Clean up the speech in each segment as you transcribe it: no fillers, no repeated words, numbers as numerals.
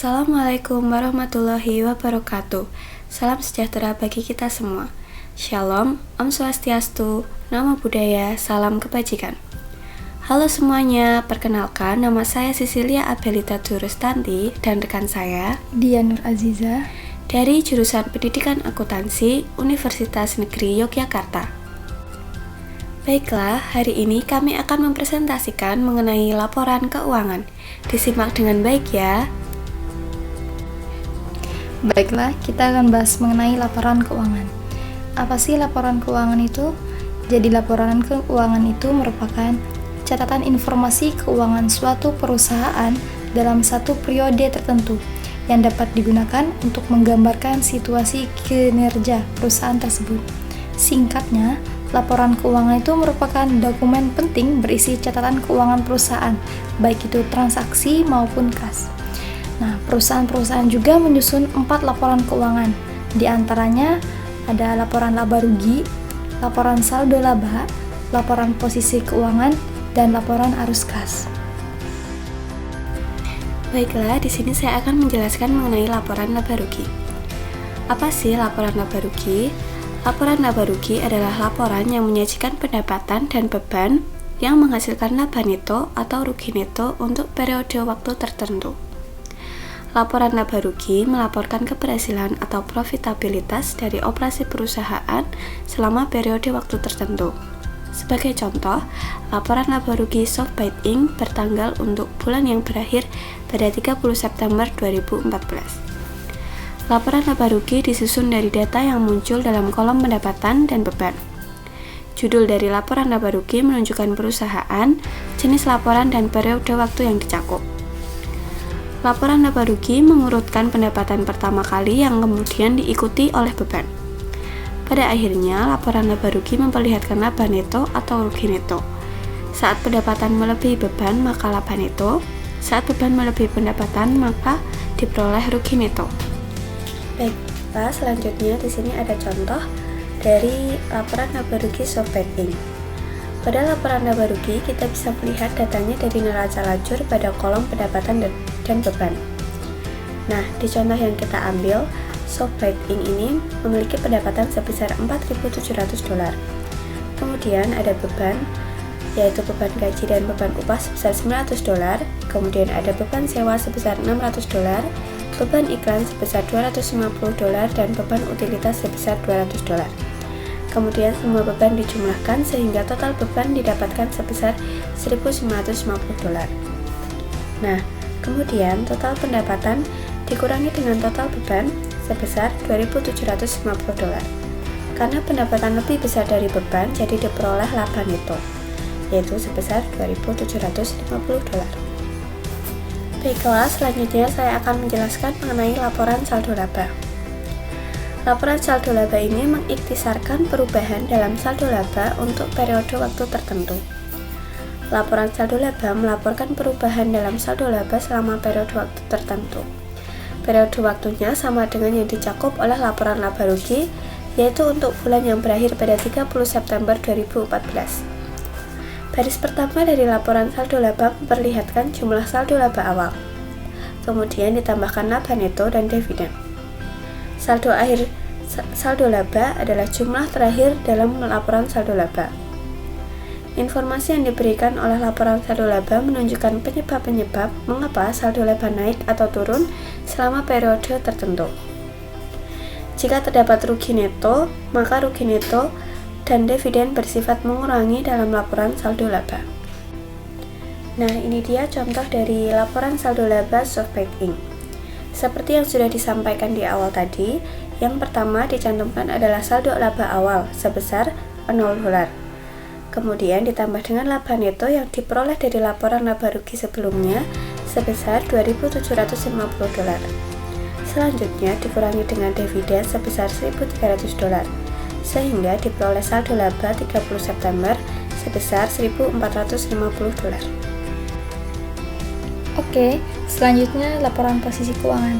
Assalamualaikum warahmatullahi wabarakatuh. Salam sejahtera bagi kita semua. Shalom, Om Swastiastu, Namo Buddhaya, salam kebajikan. Halo semuanya, perkenalkan nama saya Cecilia Abelita Durustanti dan rekan saya Dia Nur Aziza dari jurusan Pendidikan Akuntansi Universitas Negeri Yogyakarta. Baiklah, hari ini kami akan mempresentasikan mengenai laporan keuangan. Disimak dengan baik ya. Baiklah, kita akan bahas mengenai laporan keuangan. Apa sih laporan keuangan itu? Jadi laporan keuangan itu merupakan catatan informasi keuangan suatu perusahaan dalam satu periode tertentu yang dapat digunakan untuk menggambarkan situasi kinerja perusahaan tersebut. Singkatnya, laporan keuangan itu merupakan dokumen penting berisi catatan keuangan perusahaan, baik itu transaksi maupun kas. Nah, perusahaan-perusahaan juga menyusun 4 laporan keuangan. Di antaranya ada laporan laba rugi, laporan saldo laba, laporan posisi keuangan, dan laporan arus kas. Baiklah, di sini saya akan menjelaskan mengenai laporan laba rugi. Apa sih laporan laba rugi? Laporan laba rugi adalah laporan yang menyajikan pendapatan dan beban yang menghasilkan laba neto atau rugi neto untuk periode waktu tertentu. Laporan laba rugi melaporkan keberhasilan atau profitabilitas dari operasi perusahaan selama periode waktu tertentu. Sebagai contoh, laporan laba rugi SoftBite Inc. bertanggal untuk bulan yang berakhir pada 30 September 2014. Laporan laba rugi disusun dari data yang muncul dalam kolom pendapatan dan beban. Judul dari laporan laba rugi menunjukkan perusahaan, jenis laporan, dan periode waktu yang dicakup. Laporan laba rugi mengurutkan pendapatan pertama kali yang kemudian diikuti oleh beban. Pada akhirnya, laporan laba rugi memperlihatkan laba neto atau rugi neto. Saat pendapatan melebihi beban, maka laba neto. Saat beban melebihi pendapatan, maka diperoleh rugi neto. Baiklah, selanjutnya di sini ada contoh dari laporan laba rugi SoftBite Inc. Pada laporan laba rugi, kita bisa melihat datanya dari neraca lajur pada kolom pendapatan dan beban. Nah, di contoh yang kita ambil, SoftBite Inc. ini memiliki pendapatan sebesar $4.700. Kemudian ada beban, yaitu beban gaji dan beban upah sebesar $900. Kemudian ada beban sewa sebesar $600, beban iklan sebesar $250, dan beban utilitas sebesar $200. Kemudian semua beban dijumlahkan sehingga total beban didapatkan sebesar $1.950. Nah, kemudian total pendapatan dikurangi dengan total beban sebesar $2.750. Karena pendapatan lebih besar dari beban, jadi diperoleh laba neto, yaitu sebesar $2.750. Baiklah, selanjutnya saya akan menjelaskan mengenai laporan saldo laba. Laporan saldo laba ini mengiktisarkan perubahan dalam saldo laba untuk periode waktu tertentu. Laporan saldo laba melaporkan perubahan dalam saldo laba selama periode waktu tertentu. Periode waktunya sama dengan yang dicakup oleh laporan laba rugi, yaitu untuk bulan yang berakhir pada 30 September 2014. Baris pertama dari laporan saldo laba memperlihatkan jumlah saldo laba awal. Kemudian ditambahkan laba neto dan dividen. Saldo akhir saldo laba adalah jumlah terakhir dalam laporan saldo laba. Informasi yang diberikan oleh laporan saldo laba menunjukkan penyebab-penyebab mengapa saldo laba naik atau turun selama periode tertentu. Jika terdapat rugi neto, maka rugi neto dan dividen bersifat mengurangi dalam laporan saldo laba. Nah, ini dia contoh dari laporan saldo laba SoftBite Inc. Seperti yang sudah disampaikan di awal tadi, yang pertama dicantumkan adalah saldo laba awal sebesar $0. Kemudian ditambah dengan laba neto yang diperoleh dari laporan laba rugi sebelumnya sebesar $2.750. Selanjutnya dikurangi dengan dividen sebesar $1.300, sehingga diperoleh saldo laba 30 September sebesar $1.450. Oke, selanjutnya laporan posisi keuangan.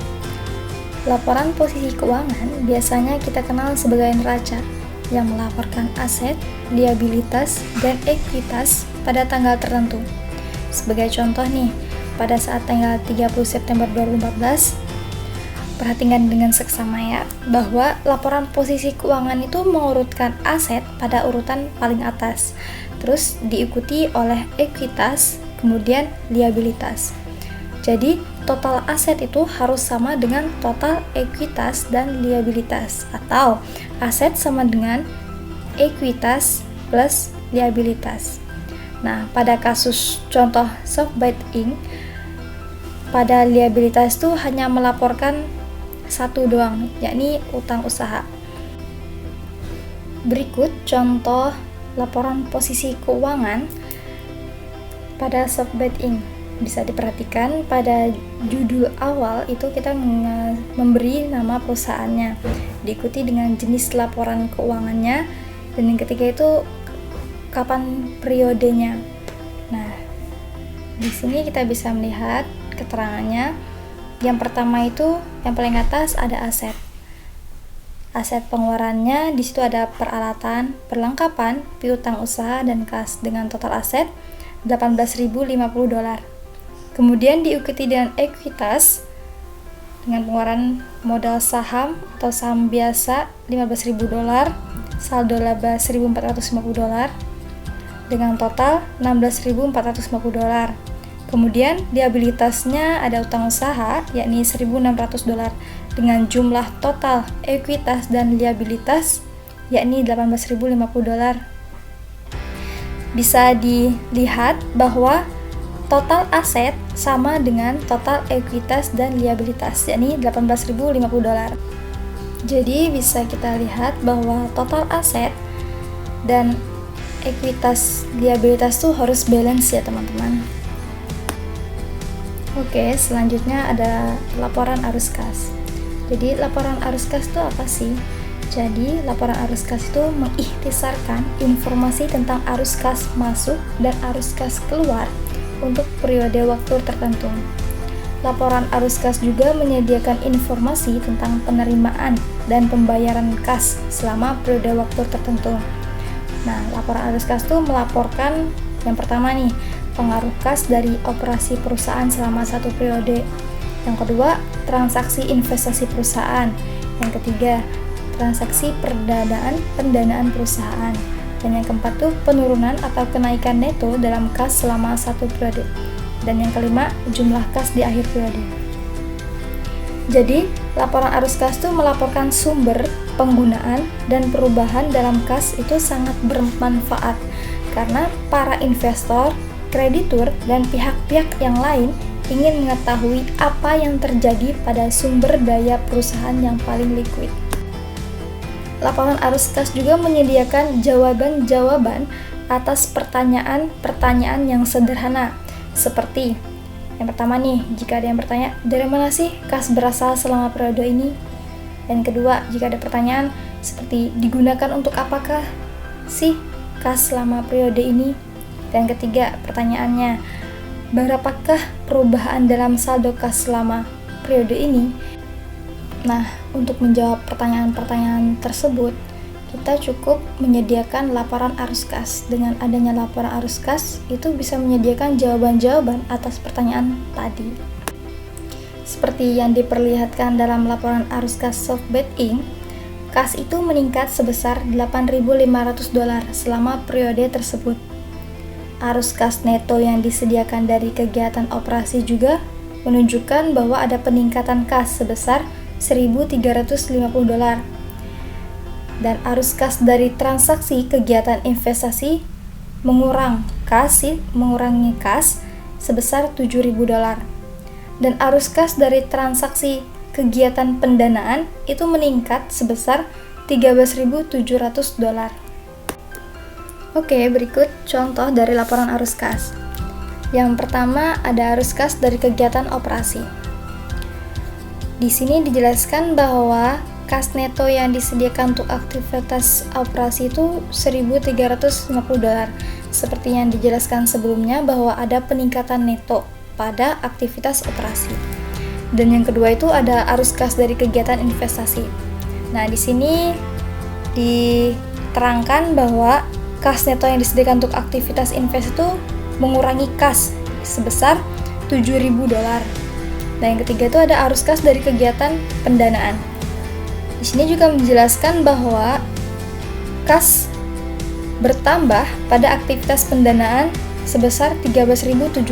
Laporan posisi keuangan biasanya kita kenal sebagai neraca yang melaporkan aset, liabilitas, dan ekuitas pada tanggal tertentu. Sebagai contoh nih, pada saat tanggal 30 September 2014. Perhatikan dengan seksama ya, bahwa laporan posisi keuangan itu mengurutkan aset pada urutan paling atas, terus diikuti oleh ekuitas, kemudian liabilitas. Jadi, total aset itu harus sama dengan total ekuitas dan liabilitas, atau aset sama dengan ekuitas plus liabilitas. Nah, pada kasus contoh SoftBank Inc., pada liabilitas itu hanya melaporkan satu doang, yakni utang usaha. Berikut contoh laporan posisi keuangan pada SoftBank Inc. Bisa diperhatikan pada judul awal itu kita memberi nama perusahaannya, diikuti dengan jenis laporan keuangannya, dan yang ketiga itu kapan periodenya. Nah, di sini kita bisa melihat keterangannya. Yang pertama itu yang paling atas ada aset. Aset pengeluarannya di situ ada peralatan, perlengkapan, piutang usaha dan kas dengan total aset $18.050. Kemudian diikuti dengan ekuitas dengan pengeluaran modal saham atau saham biasa $15.000, saldo laba $1.450 dengan total $16.450. Kemudian liabilitasnya ada utang usaha yakni $1.600 dengan jumlah total ekuitas dan liabilitas yakni $18.050. Bisa dilihat bahwa total aset sama dengan total ekuitas dan liabilitas yakni $18.050. Jadi bisa kita lihat bahwa total aset dan ekuitas liabilitas tuh harus balance ya teman-teman. Oke, selanjutnya ada laporan arus kas. Jadi laporan arus kas itu apa sih? Jadi laporan arus kas itu mengikhtisarkan informasi tentang arus kas masuk dan arus kas keluar untuk periode waktu tertentu. Laporan arus kas juga menyediakan informasi tentang penerimaan dan pembayaran kas selama periode waktu tertentu. Nah, laporan arus kas itu melaporkan yang pertama nih, pengaruh kas dari operasi perusahaan selama satu periode. Yang kedua, transaksi investasi perusahaan. Yang ketiga, transaksi pendanaan perusahaan. Dan yang keempat tuh penurunan atau kenaikan neto dalam kas selama satu periode. Dan yang kelima, jumlah kas di akhir periode. Jadi, laporan arus kas itu melaporkan sumber, penggunaan, dan perubahan dalam kas itu sangat bermanfaat karena para investor, kreditur, dan pihak-pihak yang lain ingin mengetahui apa yang terjadi pada sumber daya perusahaan yang paling liquid. Laporan arus kas juga menyediakan jawaban-jawaban atas pertanyaan-pertanyaan yang sederhana, seperti yang pertama nih, jika ada yang bertanya, dari mana sih kas berasal selama periode ini? Yang kedua, jika ada pertanyaan seperti digunakan untuk apakah sih kas selama periode ini? Dan ketiga, pertanyaannya, berapakah perubahan dalam saldo kas selama periode ini? Nah, untuk menjawab pertanyaan-pertanyaan tersebut, kita cukup menyediakan laporan arus kas. Dengan adanya laporan arus kas, itu bisa menyediakan jawaban-jawaban atas pertanyaan tadi. Seperti yang diperlihatkan dalam laporan arus kas SoftBank Inc., kas itu meningkat sebesar $8.500 selama periode tersebut. Arus kas neto yang disediakan dari kegiatan operasi juga menunjukkan bahwa ada peningkatan kas sebesar $1.350. Dan arus kas dari transaksi kegiatan investasi mengurangi kas sebesar $7.000. Dan arus kas dari transaksi kegiatan pendanaan itu meningkat sebesar $13.700. Oke, berikut contoh dari laporan arus kas. Yang pertama ada arus kas dari kegiatan operasi. Di sini dijelaskan bahwa kas neto yang disediakan untuk aktivitas operasi itu $1.350. Seperti yang dijelaskan sebelumnya bahwa ada peningkatan neto pada aktivitas operasi. Dan yang kedua itu ada arus kas dari kegiatan investasi. Nah, di sini diterangkan bahwa kas neto yang disediakan untuk aktivitas invest itu mengurangi kas sebesar $7.000. Dan yang ketiga itu ada arus kas dari kegiatan pendanaan. Di sini juga menjelaskan bahwa kas bertambah pada aktivitas pendanaan sebesar $13.700.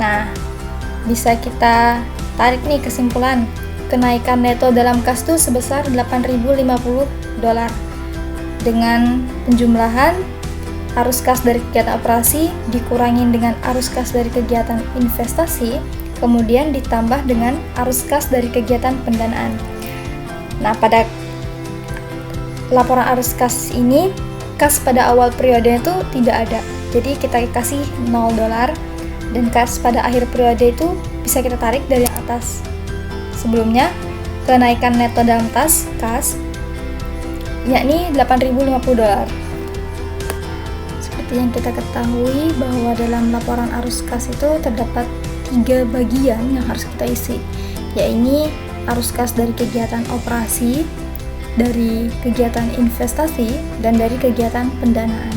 Nah, bisa kita tarik nih kesimpulan. Kenaikan neto dalam kas itu sebesar $8.050 dengan penjumlahan arus kas dari kegiatan operasi dikurangin dengan arus kas dari kegiatan investasi, kemudian ditambah dengan arus kas dari kegiatan pendanaan. Nah, pada laporan arus kas ini, kas pada awal periode itu tidak ada, jadi kita kasih $0, dan kas pada akhir periode itu bisa kita tarik dari atas. Sebelumnya, kenaikan neto dalam kas yakni $8.050. Seperti yang kita ketahui bahwa dalam laporan arus kas itu terdapat 3 bagian yang harus kita isi, yaitu arus kas dari kegiatan operasi, dari kegiatan investasi, dan dari kegiatan pendanaan.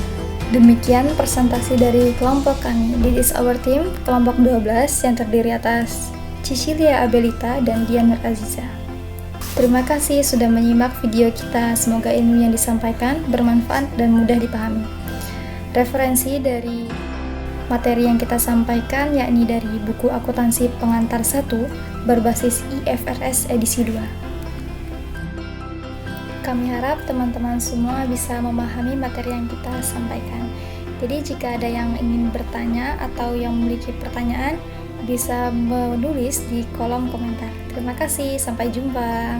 Demikian presentasi dari kelompok kami. This is our team, kelompok 12 yang terdiri atas Cicilia Abelita dan Dian Nur Aziza. Terima kasih sudah menyimak video kita. Semoga ilmu yang disampaikan bermanfaat dan mudah dipahami. Referensi dari materi yang kita sampaikan yakni dari buku akuntansi pengantar 1 berbasis IFRS edisi 2. Kami harap teman-teman semua bisa memahami materi yang kita sampaikan. Jadi jika ada yang ingin bertanya atau yang memiliki pertanyaan, bisa menulis di kolom komentar. Terima kasih, sampai jumpa.